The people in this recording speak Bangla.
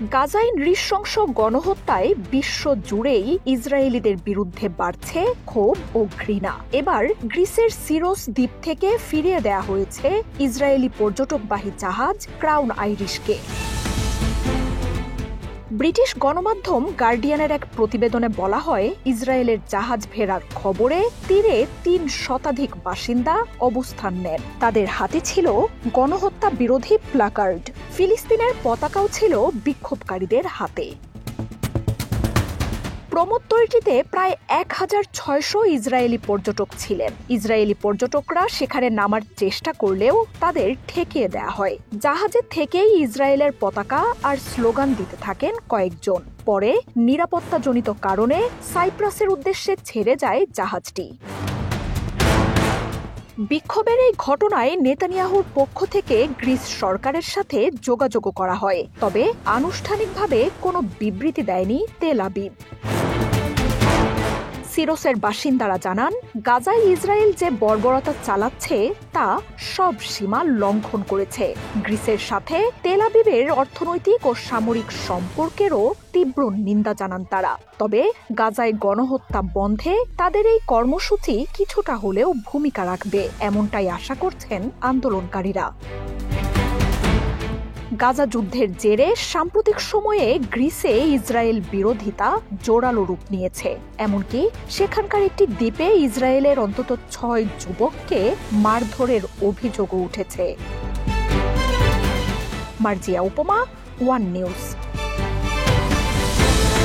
গাজায় নৃশংস গণহত্যায় বিশ্ব জুড়েই ইসরায়েলিদের বিরুদ্ধে বাড়ছে ক্ষোভ ও ঘৃণা। এবার গ্রিসের সিরোস দ্বীপ থেকে ফিরিয়ে দেয়া হয়েছে ইসরায়েলি পর্যটকবাহী জাহাজ ক্রাউন আইরিশকে। ব্রিটিশ গণমাধ্যম গার্ডিয়ানের এক প্রতিবেদনে বলা হয়, ইসরায়েলের জাহাজ ফেরার খবরে তীরে ৩ শতাধিক বাসিন্দা অবস্থান নেন। তাদের হাতে ছিল গণহত্যা বিরোধী প্ল্যাকার্ড। ফিলিস্তিনের পতাকাও ছিল বিক্ষোভকারীদের হাতে। প্রমোদতরীটিতে প্রায় ১৬০০ ইসরায়েলি পর্যটক ছিলেন। ইসরায়েলি পর্যটকরা সেখানে নামার চেষ্টা করলেও তাদের ঠেকিয়ে দেয়া হয়। জাহাজে থেকেই ইসরায়েলের পতাকা আর স্লোগান দিতে থাকেন কয়েকজন। পরে নিরাপত্তাজনিত কারণে সাইপ্রাসের উদ্দেশ্যে ছেড়ে যায় জাহাজটি। বিক্ষোভের এই ঘটনায় নেতানিয়াহুর পক্ষ থেকে গ্রিস সরকারের সাথে যোগাযোগ করা হয়, তবে আনুষ্ঠানিকভাবে কোনো বিবৃতি দেয়নি তেল আবিব। সিরোসের বাসিন্দারা জানান, গাজায় ইসরায়েল যে বর্বরতা চালাচ্ছে তা সব সীমা লঙ্ঘন করেছে। গ্রিসের সাথে তেল আবিবের অর্থনৈতিক ও সামরিক সম্পর্কেরও তীব্র নিন্দা জানান তারা। তবে গাজায় গণহত্যা বন্ধে তাদের এই কর্মসূচি কিছুটা হলেও ভূমিকা রাখবে, এমনটাই আশা করছেন আন্দোলনকারীরা। গাজা যুদ্ধের জেরে সাম্প্রতিক সময়ে গ্রিসে ইসরায়েল বিরোধিতা জোরালো রূপ নিয়েছে। এমনকি সেখানকার একটি দ্বীপে ইসরায়েলের অন্তত ৬ যুবককে মারধরের অভিযোগও উঠেছে। মার্জিয়া উপমা, ওয়ান নিউজ।